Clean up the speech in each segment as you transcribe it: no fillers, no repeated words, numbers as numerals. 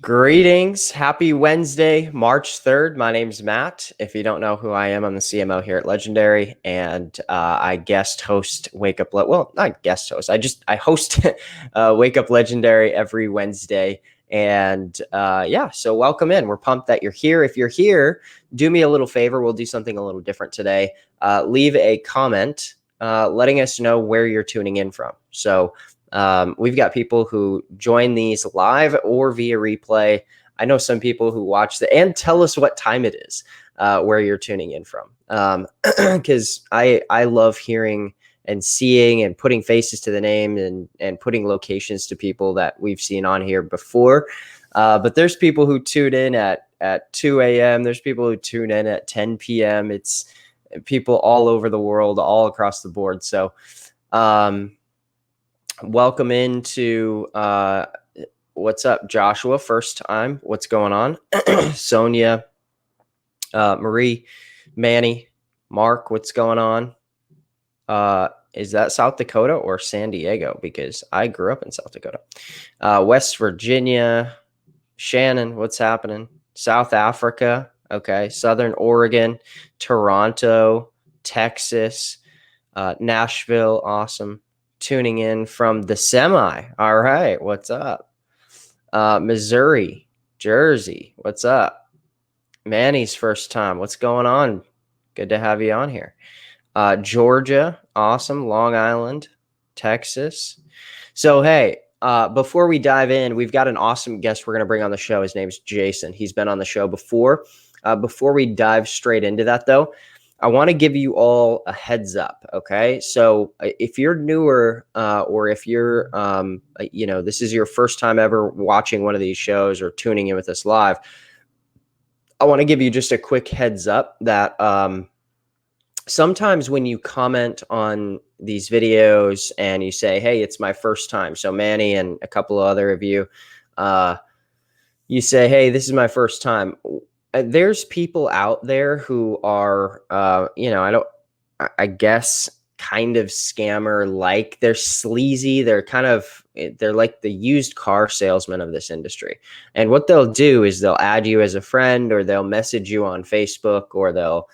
Greetings. Happy Wednesday, March 3rd. My name's Matt. If you don't know who I am, I'm the CMO here at Legendary, and I guest host Wake Up. Well, not guest host. I host Wake Up Legendary every Wednesday. And yeah, so welcome in. We're pumped that you're here. If you're here, do me a little favor. We'll do something a little different today. Leave a comment letting us know where you're tuning in from. So we've got people who join these live or via replay. I know some people who watch and tell us what time it is where you're tuning in from. Because I love hearing and seeing and putting faces to the name and putting locations to people that we've seen on here before. But there's people who tune in at 2 a.m. There's people who tune in at 10 p.m. It's people all over the world, all across the board. So welcome into what's up, Joshua? First time. What's going on? Sonia, Marie, Manny, Mark, what's going on? Is that South Dakota or San Diego? Because I grew up in South Dakota. West Virginia, Shannon, what's happening? South Africa, okay. Southern Oregon, Toronto, Texas, Nashville, awesome. Tuning in from the semi. All right, what's up? Missouri, Jersey, what's up? Manny's first time. What's going on? Good to have you on here. Georgia, awesome. Long Island, Texas. So, hey, before we dive in, we've got an awesome guest we're going to bring on the show. His name's Jason. He's been on the show before. Before we dive straight into that, though, I want to give you all a heads up, okay? So if you're newer or if you're, this is your first time ever watching one of these shows or tuning in with us live, I want to give you just a quick heads up that sometimes when you comment on these videos and you say, hey, it's my first time. So Manny and a couple of other of you, you say, hey, this is my first time. There's people out there who are, I guess kind of scammer, like they're sleazy. They're like the used car salesman of this industry. And what they'll do is they'll add you as a friend, or they'll message you on Facebook, or they'll,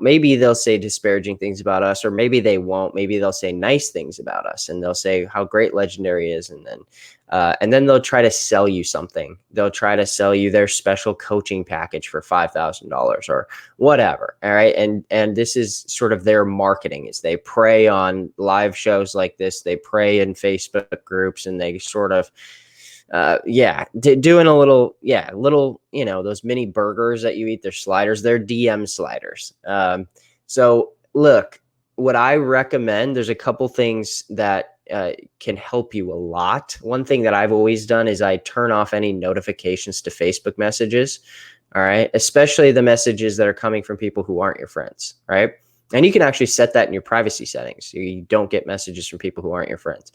maybe they'll say disparaging things about us, or maybe they won't. Maybe they'll say nice things about us, and they'll say how great Legendary is. And then they'll try to sell you something. They'll try to sell you their special coaching package for $5,000 or whatever. All right. And this is sort of their marketing, is they prey on live shows like this. They prey in Facebook groups, and they sort of, doing a little, those mini burgers that you eat, they're sliders, they're DM sliders. So look, what I recommend, there's a couple things that can help you a lot. One thing that I've always done is I turn off any notifications to Facebook messages. All right. Especially the messages that are coming from people who aren't your friends. Right. And you can actually set that in your privacy settings. You don't get messages from people who aren't your friends.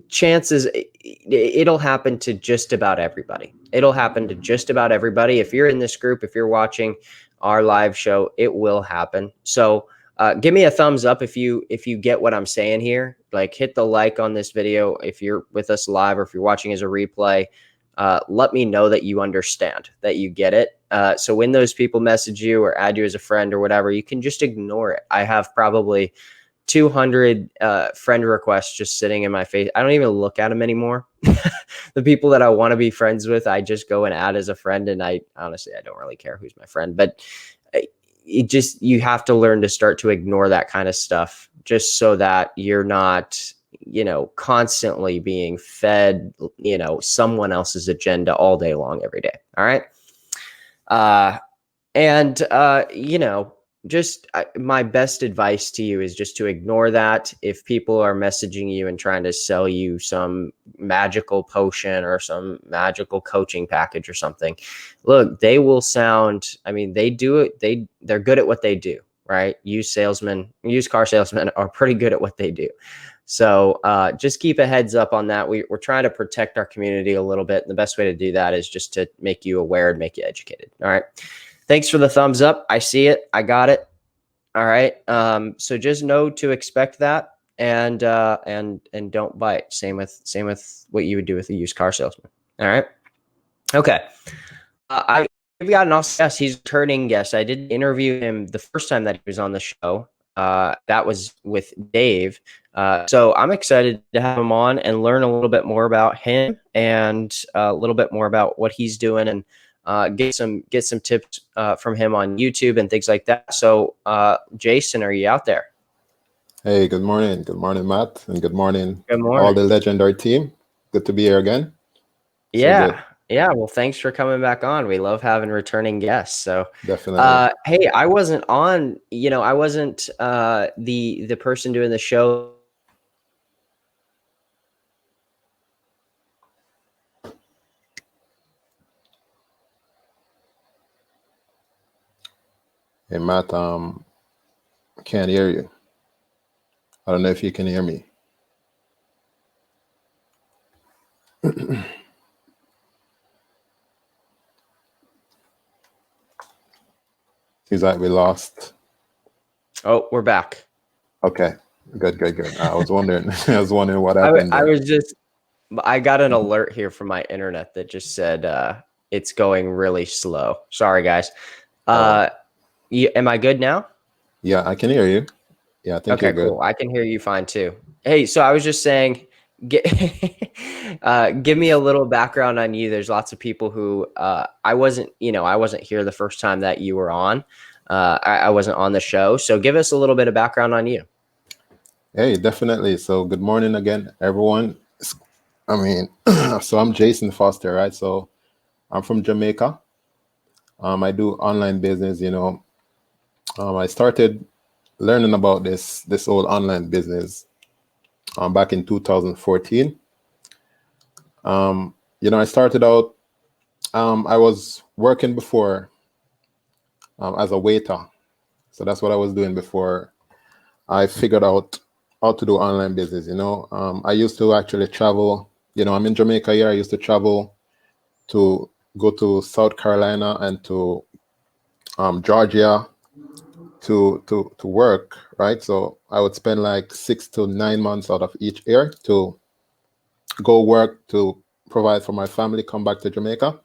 Chances it'll happen to just about everybody. It'll happen to just about everybody. If you're in this group, if you're watching our live show, it will happen. So give me a thumbs up if you get what I'm saying here. Like, hit the like on this video if you're with us live, or if you're watching as a replay. Let me know that you understand, that you get it. So when those people message you or add you as a friend or whatever, you can just ignore it. I have probably 200 friend requests just sitting in my face. I don't even look at them anymore. The people that I want to be friends with, I just go and add as a friend. And I honestly don't really care who's my friend, but you have to learn to start to ignore that kind of stuff, just so that you're not, constantly being fed, someone else's agenda all day long, every day. All right. My best advice to you is just to ignore that. If people are messaging you and trying to sell you some magical potion or some magical coaching package or something, look, they will sound, they do it. They're good at what they do, right? Used car salesmen are pretty good at what they do. So just keep a heads up on that. We're trying to protect our community a little bit. And the best way to do that is just to make you aware and make you educated. All right. Thanks for the thumbs up. I see it. I got it. All right. So just know to expect that, and don't bite. Same with what you would do with a used car salesman. All right. Okay. I've got an awesome guest. He's a returning guest. I did interview him the first time that he was on the show. That was with Dave. So I'm excited to have him on and learn a little bit more about him and a little bit more about what he's doing and get some tips from him on YouTube and things like that. So Jason, are you out there? Hey, good morning. Good morning, Matt. And good morning, Good all morning. the legendary team. Good to be here again. So good. Yeah. Yeah. Well, thanks for coming back on. We love having returning guests. So, Definitely. hey, I wasn't on, I wasn't the person doing the show. Hey, Matt, can't hear you. I don't know if you can hear me. Seems like we lost. Oh, we're back. Okay. Good. I was wondering. I was wondering what happened I there. was just, I got an alert here from my internet that just said it's going really slow. Sorry, guys. Oh, Am I good now? yeah, I can hear you. Yeah, I think you're Okay, good. cool. I can hear you fine too. Hey, so I was just saying, get, give me a little background on you. There's lots of people who I wasn't here the first time that you were on. I wasn't on the show. So give us a little bit of background on you. Hey, definitely. So good morning again, everyone. I mean, so I'm Jason Foster, right? So I'm from Jamaica. I do online business, I started learning about this whole online business back in 2014. I started out, I was working before as a waiter. So that's what I was doing before I figured out how to do online business. I used to actually travel, I'm in Jamaica here. I used to travel to go to South Carolina and to Georgia to work, right? So I would spend like 6 to 9 months out of each year to go work to provide for my family, come back to Jamaica.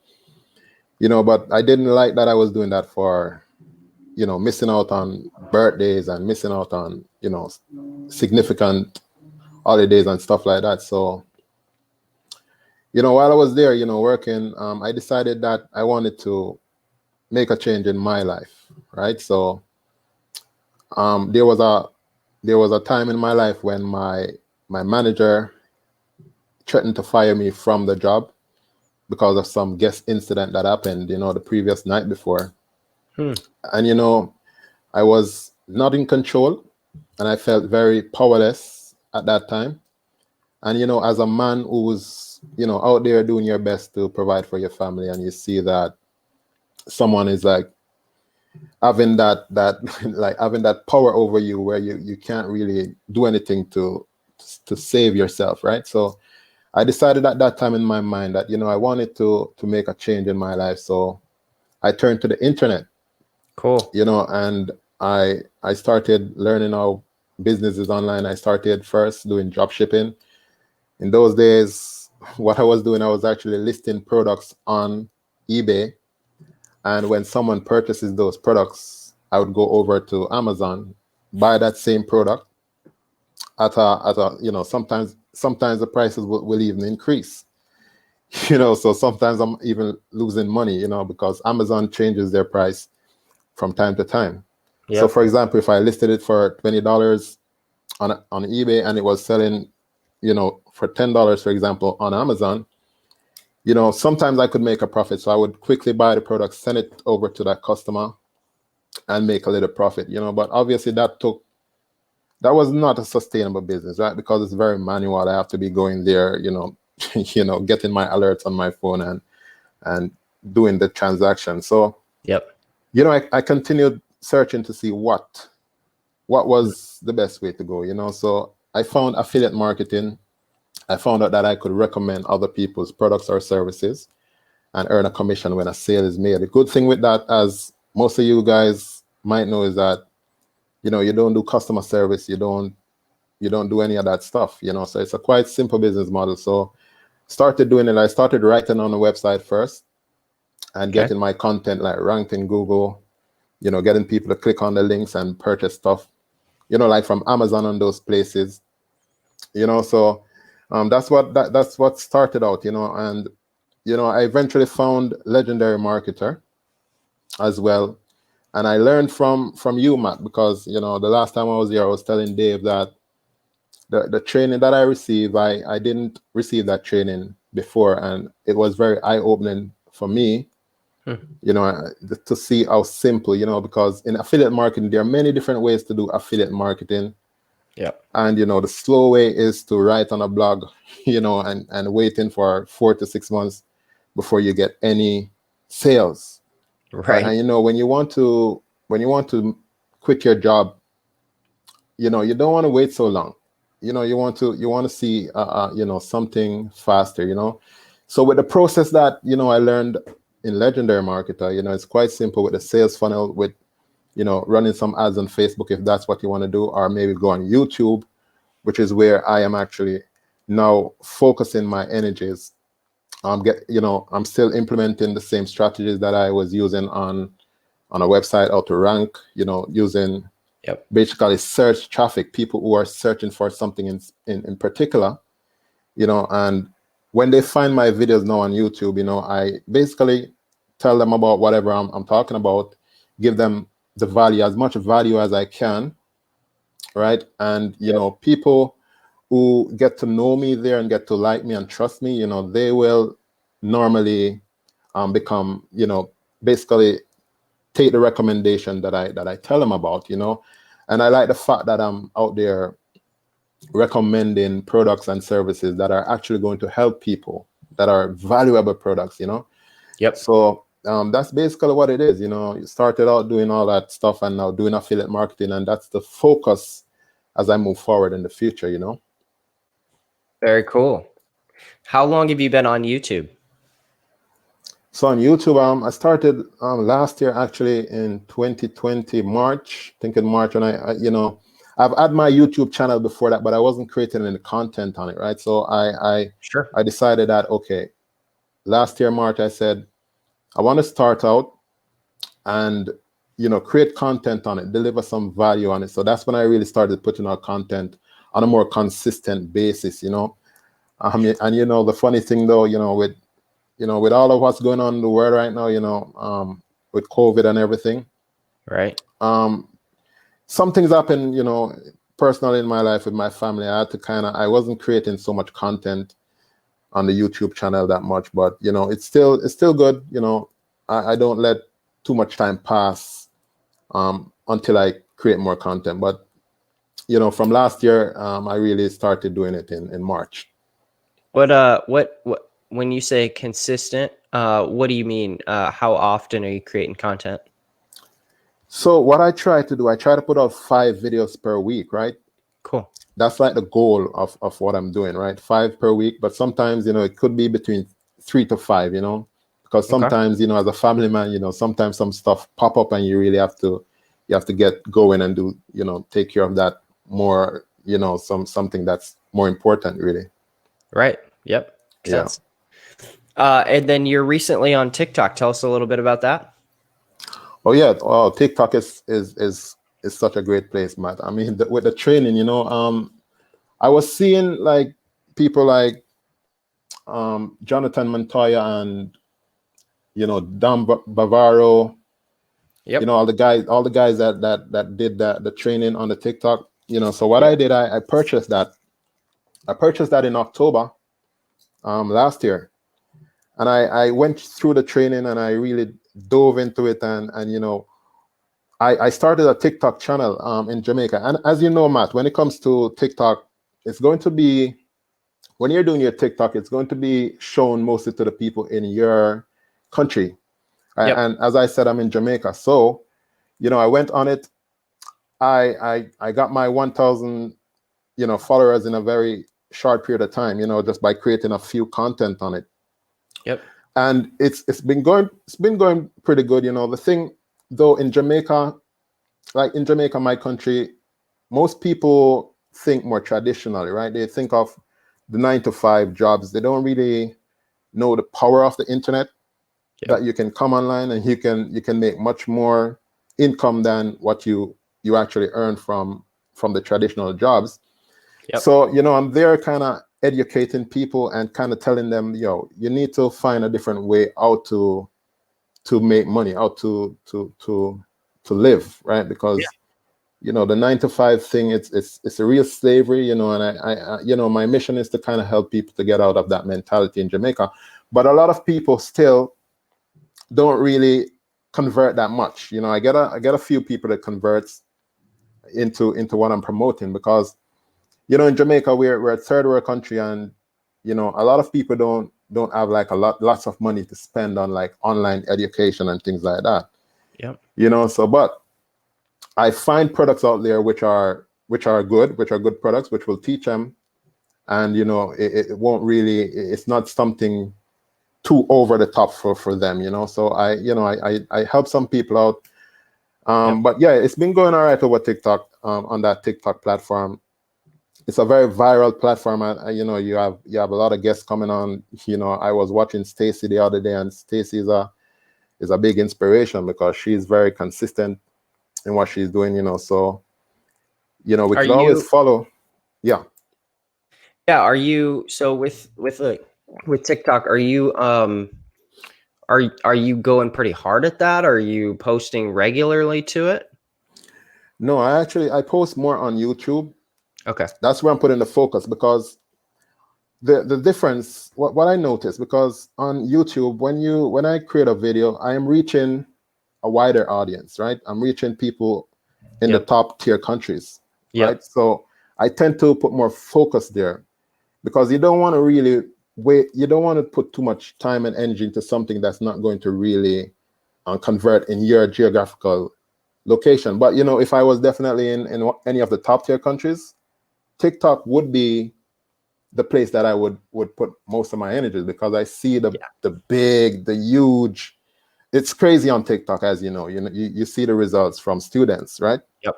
But I didn't like that I was doing that for, missing out on birthdays and missing out on, significant holidays and stuff like that. So, while I was there, working, I decided that I wanted to make a change in my life, right? So there was a time in my life when my manager threatened to fire me from the job because of some guest incident that happened, the previous night before. And I was not in control, and I felt very powerless at that time. And as a man who's out there doing your best to provide for your family, and you see that someone is like having that like having that power over you where you can't really do anything to save yourself, right? So I decided at that time in my mind that I wanted to make a change in my life. So I turned to the internet. Cool. And I started learning how business is online. I started first doing dropshipping. In those days, what I was doing, I was actually listing products on eBay. And when someone purchases those products, I would go over to Amazon, buy that same product at a sometimes the prices will even increase. So sometimes I'm even losing money, because Amazon changes their price from time to time. Yep. So for example, if I listed it for $20 on eBay and it was selling, for $10, for example, on Amazon, sometimes I could make a profit. So I would quickly buy the product, send it over to that customer and make a little profit, but obviously that was not a sustainable business, right? Because it's very manual. I have to be going there, getting my alerts on my phone and doing the transaction. So, Yep. I continued searching to see what was the best way to go, So I found affiliate marketing. I found out that I could recommend other people's products or services and earn a commission when a sale is made. The good thing with that, as most of you guys might know, is that you don't do customer service, you don't do any of that stuff, so it's a quite simple business model. So started doing it. I started writing on the website first, and Okay. getting my content like ranked in Google, getting people to click on the links and purchase stuff, like from Amazon and those places, so that's what started out, and I eventually found Legendary Marketer as well. And I learned from you, Matt, because the last time I was here, I was telling Dave that the training that I received, I didn't receive that training before, and it was very eye-opening for me, to see how simple, because in affiliate marketing, there are many different ways to do affiliate marketing. Yeah. And the slow way is to write on a blog, and waiting for 4 to 6 months before you get any sales. Right. And when you want to quit your job, you don't want to wait so long. You want to see something faster. So with the process that I learned in Legendary Marketer, it's quite simple with the sales funnel, with running some ads on Facebook if that's what you want to do, or maybe go on YouTube, which is where I am actually now focusing my energies. I'm still implementing the same strategies that I was using on a website, how to rank, using basically search traffic, people who are searching for something in particular, and when they find my videos now on YouTube, I basically tell them about whatever I'm talking about, give them the value, as much value as I can, right? And people who get to know me there and get to like me and trust me, they will normally become, basically take the recommendation that I tell them about, and I like the fact that I'm out there recommending products and services that are actually going to help people, that are valuable products, Yep. So that's basically what it is. You started out doing all that stuff and now doing affiliate marketing, and that's the focus as I move forward in the future, Very cool. How long have you been on YouTube? So on YouTube, I started last year, actually in 2020, March, I think in March, and I've had my YouTube channel before that, but I wasn't creating any content on it, right? So I decided that, okay, last year, March, I said, I want to start out and, create content on it, deliver some value on it. So that's when I really started putting out content on a more consistent basis, and the funny thing though, with all of what's going on in the world right now, with COVID and everything, right? Some things happen, personally in my life with my family. I had to I wasn't creating so much content on the YouTube channel that much, but it's still good. I don't let too much time pass until I create more content. But from last year, I really started doing it in March. What when you say consistent, what do you mean? How often are you creating content? So what I try to do, I try to put out 5 videos per week, right? Cool. That's like the goal of what I'm doing, right? 5 per week, but sometimes, it could be between 3 to 5, because sometimes, as a family man, sometimes some stuff pop up and you really have to get going and do, take care of that more, something that's more important, really. Right. Yep. Makes Yeah. sense. And then you're recently on TikTok. Tell us a little bit about that. Oh yeah. Oh, TikTok is such a great place, Matt. I mean, with the training, I was seeing like people like Jonathan Montoya and Dan Bavaro, Yep. all the guys that did the training on the TikTok. So what I did, I purchased that. I purchased that in October last year, and I went through the training and I really dove into it, and I started a TikTok channel in Jamaica. And as you know, Matt, when it comes to TikTok, it's going to be, when you're doing your TikTok, it's going to be shown mostly to the people in your country. Yep. And as I said, I'm in Jamaica. So, I went on it. I got my 1,000, followers in a very short period of time, just by creating a few content on it. Yep. And it's been going pretty good. The thing though, in Jamaica, my country, most people think more traditionally, right? They think of the 9 to 5 jobs. They don't really know the power of the internet. that you can come online and you can make much more income than what you actually earn from the traditional jobs. Yep. So, I'm there kind of educating people and kind of telling them, you need to find a different way out to make money, how to live, right? Because the 9-to-5 thing, it's a real slavery, and I my mission is to kind of help people to get out of that mentality in Jamaica. But a lot of people still don't really convert that much. I get a few people that converts into what I'm promoting, because in Jamaica we're a third world country, and a lot of people don't have like lots of money to spend on like online education and things like that. Yep. So but I find products out there which are good products, which will teach them, and it won't really, it's not something too over the top for them, so I help some people out. Yep. But yeah, it's been going all right over TikTok, on that TikTok platform. It's a very viral platform. You have a lot of guests coming on. I was watching Stacy the other day, and Stacy is a big inspiration because she's very consistent in what she's doing. So we could always follow. Yeah. Are you, so with TikTok, are you are you going pretty hard at that? Are you posting regularly to it? No, I post more on YouTube. Okay. That's where I'm putting the focus, because the difference, what I noticed, because on YouTube, when I create a video, I am reaching a wider audience, right? I'm reaching people in the top tier countries, right? So I tend to put more focus there, because you don't want to really you don't want to put too much time and energy into something that's not going to really convert in your geographical location. But if I was definitely in any of the top tier countries, TikTok would be the place that I would put most of my energies, because I see the huge, it's crazy on TikTok, as you see the results from students, right? Yep.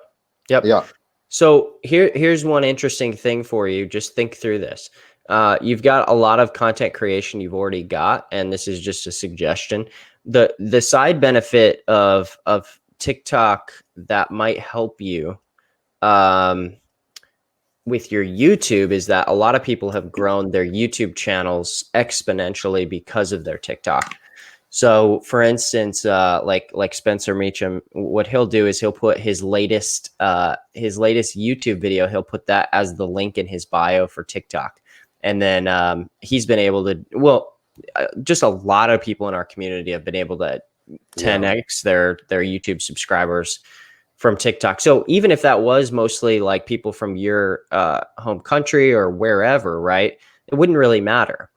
Yeah. So here's one interesting thing for you. Just think through this. You've got a lot of content creation you've already got, and this is just a suggestion. The side benefit of TikTok that might help you with your YouTube is that a lot of people have grown their YouTube channels exponentially because of their TikTok. So for instance, like Spencer Meacham, what he'll do is he'll put his latest YouTube video, he'll put that as the link in his bio for TikTok. And then he's been able to, just a lot of people in our community have been able to 10x their YouTube subscribers from TikTok. So even if that was mostly like people from your home country or wherever, right, it wouldn't really matter,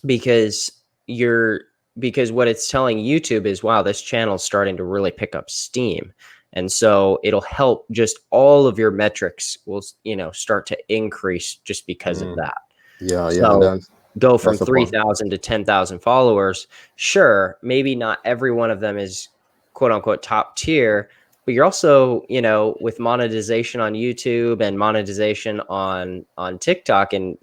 because what it's telling YouTube is, wow, this channel is starting to really pick up steam. And so it'll help, just all of your metrics will, start to increase just because of that. So go from 3,000 to 10,000 followers. Sure, maybe not every one of them is quote unquote top tier, but you're also, with monetization on YouTube and monetization on TikTok and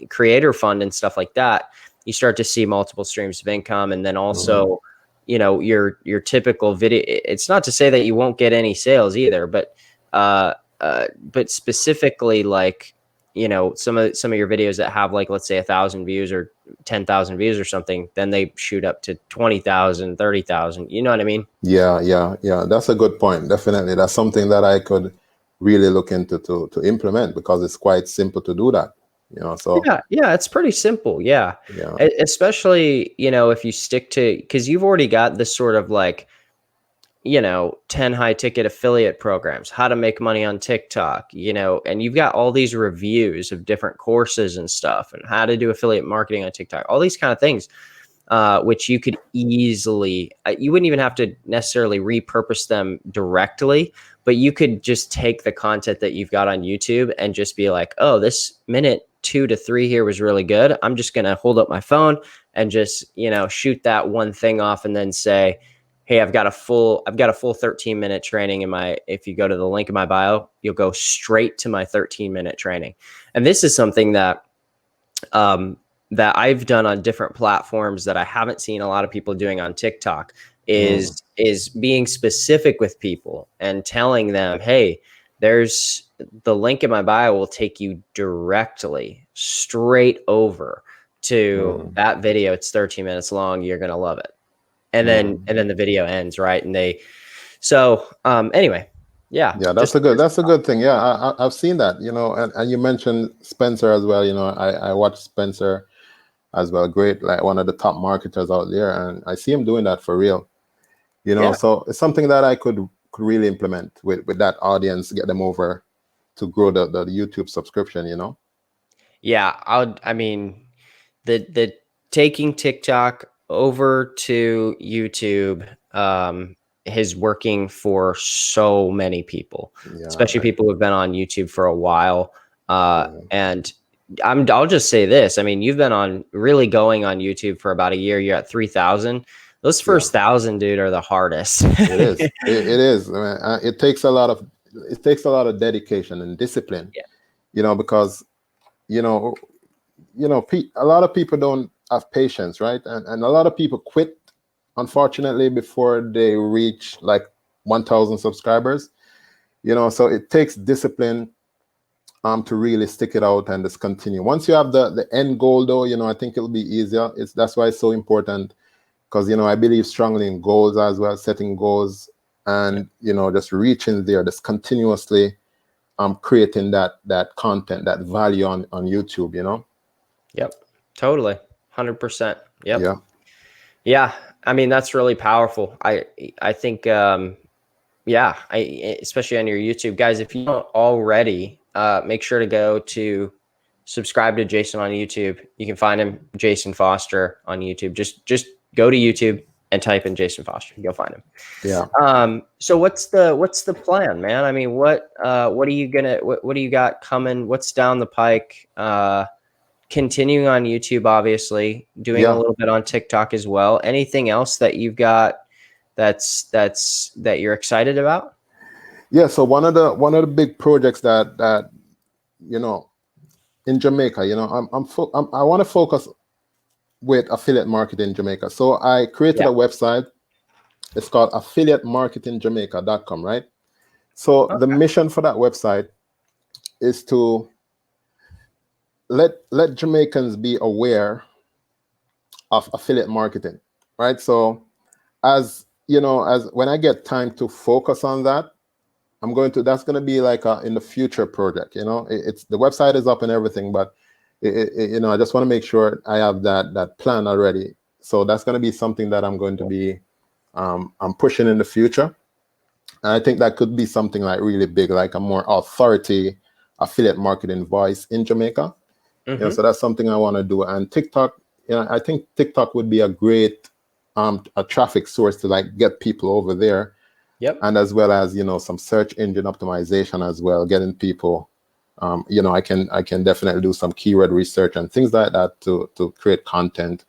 creator fund and stuff like that, you start to see multiple streams of income. And then also, your typical video, it's not to say that you won't get any sales either, but specifically, like, some of your videos that have, like, let's say 1,000 views or 10,000 views or something, then they shoot up to 20,000, 30,000. You know what I mean? Yeah. That's a good point. Definitely. That's something that I could really look into to implement, because it's quite simple to do that. So yeah, it's pretty simple. Yeah. Especially, if you stick to, because you've already got this sort of like, 10 high ticket affiliate programs, how to make money on TikTok, and you've got all these reviews of different courses and stuff, and how to do affiliate marketing on TikTok, all these kind of things, which you could easily, you wouldn't even have to necessarily repurpose them directly, but you could just take the content that you've got on YouTube and just be like, oh, this minute 2 to 3 here was really good. I'm just going to hold up my phone and just, shoot that one thing off, and then say, hey, I've got a full 13-minute training if you go to the link in my bio, you'll go straight to my 13-minute training. And this is something that, that I've done on different platforms that I haven't seen a lot of people doing on TikTok is being specific with people and telling them, hey, there's the link in my bio will take you directly straight over to that video. It's 13 minutes long. You're going to love it. And then the video ends, right? And anyway, yeah. Yeah, that's a good thing. Yeah, I've seen that, and you mentioned Spencer as well. I watched Spencer as well. Great, like one of the top marketers out there, and I see him doing that for real. So it's something that I could really implement with that audience, get them over to grow the YouTube subscription. Yeah, I mean, the taking TikTok over to YouTube is working for so many people, especially people who've been on YouTube for a while. And I'll just say this. I mean, you've been really going on YouTube for about a year. You're at 3,000. Those first 1,000, dude, are the hardest. It is. It is. I mean, it takes a lot of dedication and discipline. Because a lot of people don't have patience, right? And a lot of people quit, unfortunately, before they reach like 1,000 subscribers. So it takes discipline to really stick it out and just continue. Once you have the end goal, though, I think it'll be easier. That's why it's so important, because I believe strongly in goals as well, setting goals and just reaching there, just continuously creating that content, that value on YouTube. Yep, totally, 100%. Yep. Yeah. I mean, that's really powerful. I think especially on your YouTube, guys, if you don't already, make sure to go to subscribe to Jason on YouTube. You can find him, Jason Foster, on YouTube. Just go to YouTube and type in Jason Foster. You'll find him. Yeah. So what's the plan, man? I mean, what are you what do you got coming? What's down the pike? Continuing on YouTube, obviously, doing a little bit on TikTok as well. Anything else that you've got that you're excited about? Yeah. So one of the big projects that in Jamaica, I want to focus with affiliate marketing in Jamaica. So I created a website. It's called affiliatemarketingjamaica.com, right? So the mission for that website is to let Jamaicans be aware of affiliate marketing, right? So as when I get time to focus on that, that's going to be like in the future project. It's the website is up and everything, but I just want to make sure I have that plan already. So that's going to be something that I'm going to be I'm pushing in the future. And I think that could be something like really big, like a more authority affiliate marketing voice in Jamaica. So that's something I want to do. And TikTok, I think TikTok would be a great a traffic source to like get people over there. Yep. And as well as some search engine optimization as well, getting people. I can definitely do some keyword research and things like that to create content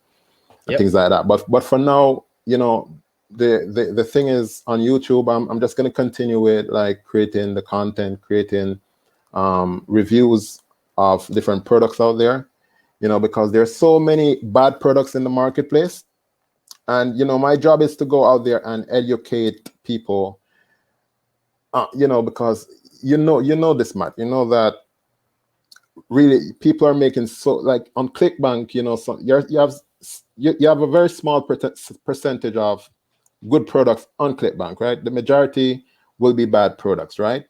and things like that. But for now, the thing is on YouTube, I'm just going to continue with like creating the content, creating reviews of different products out there, because there's so many bad products in the marketplace. And, my job is to go out there and educate people, because this, Matt, that really people are making so like on ClickBank, so you have a very small percentage of good products on ClickBank, right? The majority will be bad products, right?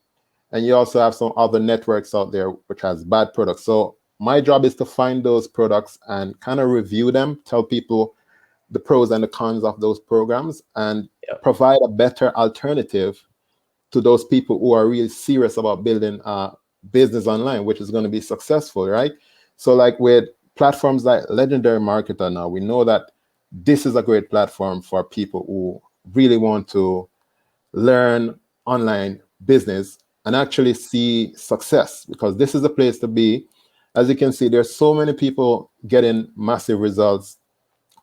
And you also have some other networks out there which has bad products. So my job is to find those products and kind of review them, tell people the pros and the cons of those programs, and provide a better alternative to those people who are really serious about building a business online, which is going to be successful, right? So like with platforms like Legendary Marketer now, we know that this is a great platform for people who really want to learn online business and actually see success, because this is a place to be. As you can see, there's so many people getting massive results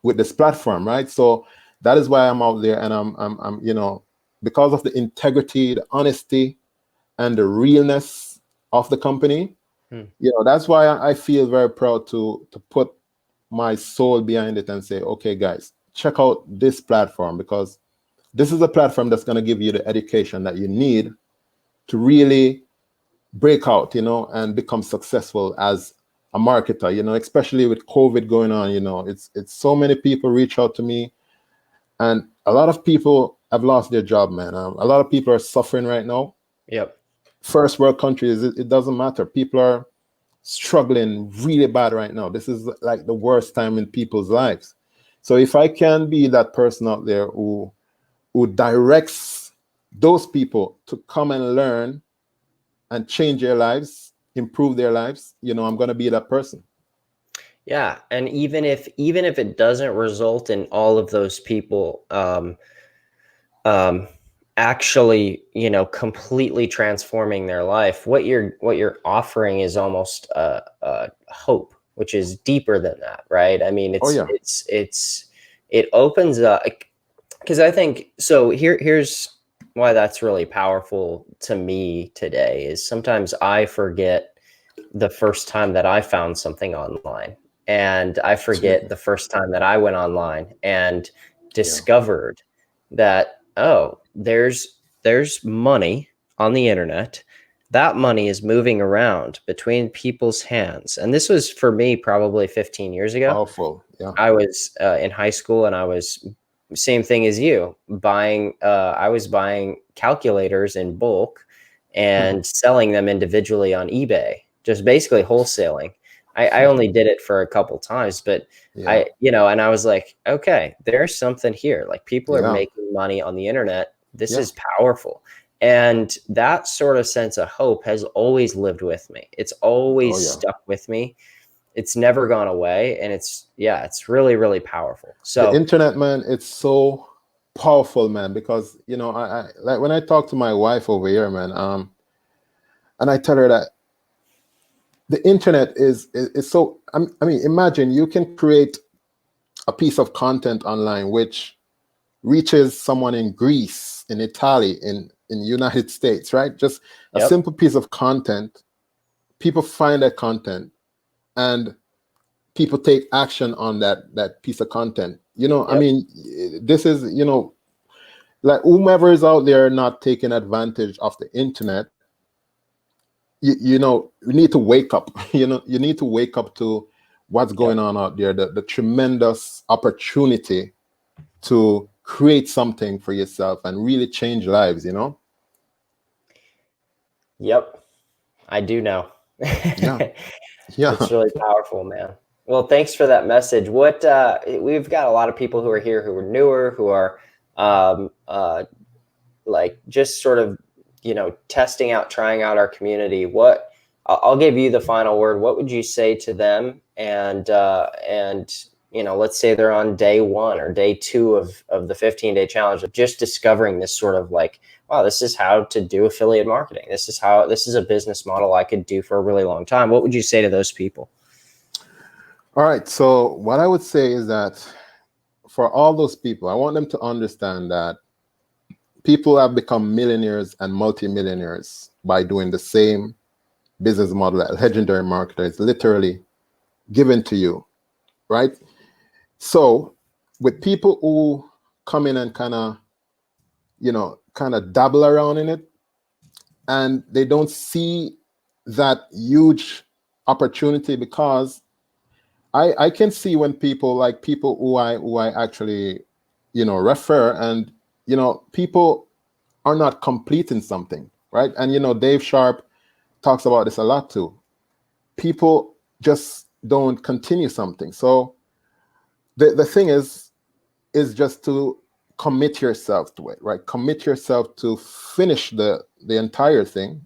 with this platform, right? So that is why I'm out there, and I'm because of the integrity, the honesty, and the realness of the company, that's why I feel very proud to put my soul behind it and say, okay, guys, check out this platform, because this is a platform that's going to give you the education that you need to really break out, and become successful as a marketer, especially with COVID going on. It's so many people reach out to me, and a lot of people have lost their job, man. A lot of people are suffering right now. Yep. First world countries, it doesn't matter. People are struggling really bad right now. This is like the worst time in people's lives. So if I can be that person out there who directs those people to come and learn and change their lives, improve their lives, I'm going to be that person. Yeah, and even if it doesn't result in all of those people actually, completely transforming their life, what you're offering is almost a hope, which is deeper than that, right? I mean, it opens up, because I think so. Here's why that's really powerful to me today is sometimes I forget the first time that I found something online, and I forget the first time that I went online and discovered that, oh, there's money on the internet. That money is moving around between people's hands. And this was for me probably 15 years ago. Powerful. Yeah. I was in high school, and I was same thing as you, I was buying calculators in bulk and selling them individually on eBay, just basically wholesaling. I only did it for a couple times, but and I was like, okay, there's something here. Like, people are making money on the internet. This is powerful. And that sort of sense of hope has always lived with me. It's always stuck with me. It's never gone away. And it's really, really powerful. So the internet, man, it's so powerful, man, because, I like when I talk to my wife over here, man, and I tell her that the internet is so, I mean, imagine you can create a piece of content online which reaches someone in Greece, in Italy, in United States, right? Just a simple piece of content. People find that content, and people take action on that piece of content. I mean, this is, like, whomever is out there not taking advantage of the internet, you need to wake up. You need to wake up to what's going on out there, the tremendous opportunity to create something for yourself and really change lives, Yep, I do know. It's really powerful, man. Well, thanks for that message. What we've got a lot of people who are here who are newer, who are like just sort of testing out, trying out our community. What I'll give you the final word. What would you say to them? And let's say they're on day 1 or day 2 of the 15-day challenge of just discovering this sort of like, wow, this is how to do affiliate marketing. This is a business model I could do for a really long time. What would you say to those people? All right. So what I would say is that for all those people, I want them to understand that people have become millionaires and multimillionaires by doing the same business model that legendary marketer is literally given to you, right? So with people who come in and kind of dabble around in it, and they don't see that huge opportunity, because I can see when people who I actually refer, and people are not completing something, right? And Dave Sharpe talks about this a lot too. People just don't continue something. So the thing is just to commit yourself to it, right? Commit yourself to finish the entire thing,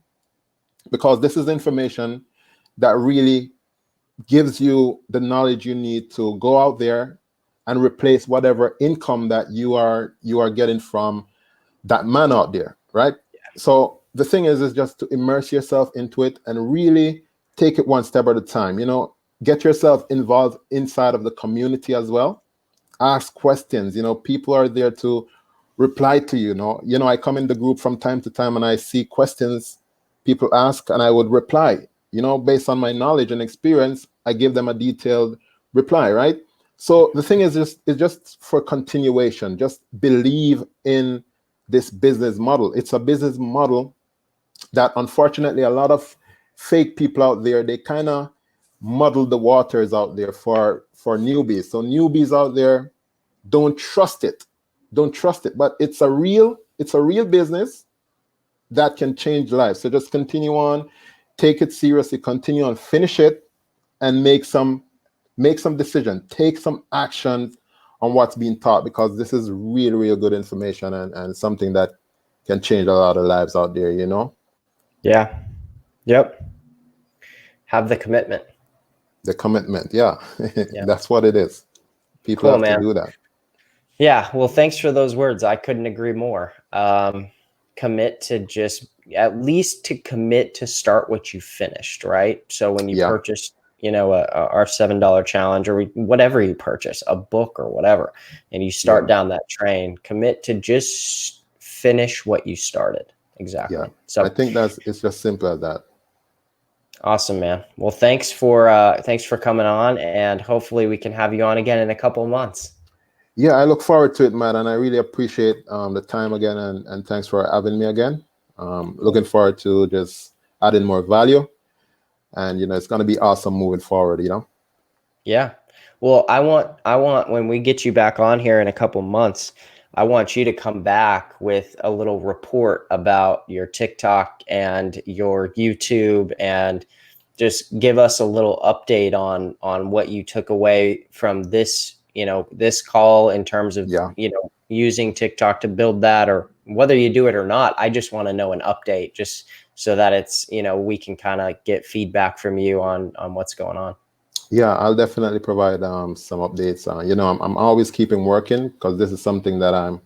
because this is information that really gives you the knowledge you need to go out there and replace whatever income that you are getting from that man out there, right? So the thing is just to immerse yourself into it and really take it one step at a time. Get yourself involved inside of the community as well. Ask questions. People are there to reply to you. I come in the group from time to time and I see questions people ask, and I would reply. Based on my knowledge and experience, I give them a detailed reply, right? So the thing is just, it's just for continuation. Just believe in this business model. It's a business model that unfortunately a lot of fake people out there, they kind of muddle the waters out there for newbies. So newbies out there, don't trust it. Don't trust it. But it's a real business that can change lives. So just continue on, take it seriously, continue on, finish it, and make some decision, take some action on what's being taught, because this is really good information and something that can change a lot of lives out there, you know? Yeah. Yep. Have the commitment. The commitment, yeah. Yeah. That's what it is. People Cool, have man. to do that. Yeah. Well, thanks for those words. I couldn't agree more. Commit to just at least to commit to start what you finished, right? So when you purchase, you know, our $7 challenge, or whatever you purchase, a book or whatever, and you start down that train, commit to just finish what you started. Exactly. Yeah. So I think it's just simple as that. Awesome, man. Well, thanks for coming on, and hopefully we can have you on again in a couple of months. Yeah, I look forward to it, man, and I really appreciate the time again, and thanks for having me again. Looking forward to just adding more value, and you know, it's going to be awesome moving forward, you know. Yeah. Well, I want when we get you back on here in a couple of months, I want you to come back with a little report about your TikTok and your YouTube, and just give us a little update on what you took away from this, you know, this call in terms of, you know, using TikTok to build that, or whether you do it or not. I just want to know an update, just so that it's, you know, we can kind of get feedback from you on what's going on. Yeah, I'll definitely provide some updates. You know, I'm always keeping working, because this is something that I'm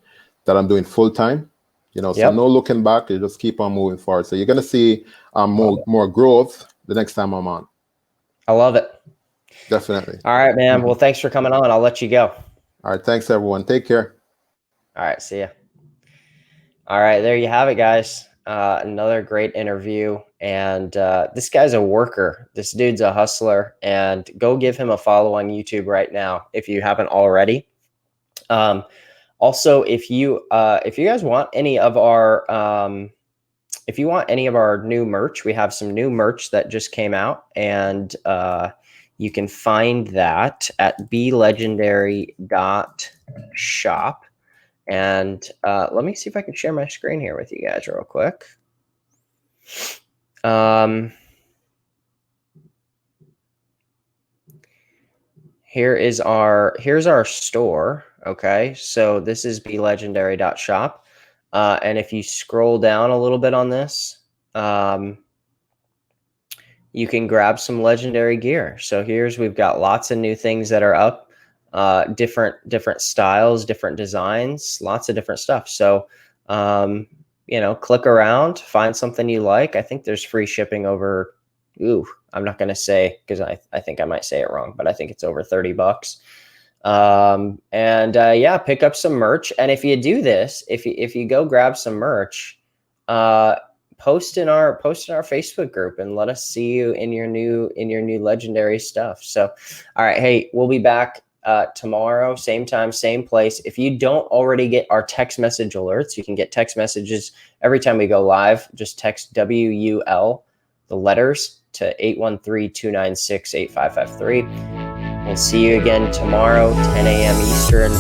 doing full time. You know, so no looking back. You just keep on moving forward. So you're gonna see more growth the next time I'm on. I love it. Definitely. All right, man. Well, thanks for coming on. I'll let you go. All right. Thanks, everyone. Take care. All right. See ya. All right. There you have it, guys. Another great interview. And this guy's a worker. This dude's a hustler. And go give him a follow on YouTube right now if you haven't already. Also, if you guys want any of our new merch, we have some new merch that just came out, and you can find that at belegendary.shop. And let me see if I can share my screen here with you guys real quick. Here's our store. Okay, so this is belegendary.shop. And if you scroll down a little bit on this, you can grab some legendary gear. So we've got lots of new things that are up, different styles, different designs, lots of different stuff. So, you know, click around, find something you like. I think there's free shipping over, I'm not going to say, because I think I might say it wrong, but I think it's over $30. Yeah, pick up some merch. And if you do this, if you go grab some merch, post in our Facebook group and let us see you in your new legendary stuff. So, all right. Hey, we'll be back tomorrow, same time, same place. If you don't already get our text message alerts, you can get text messages every time we go live. Just text WUL, the letters, to 813-296-8553. We'll see you again tomorrow, 10 a.m. Eastern.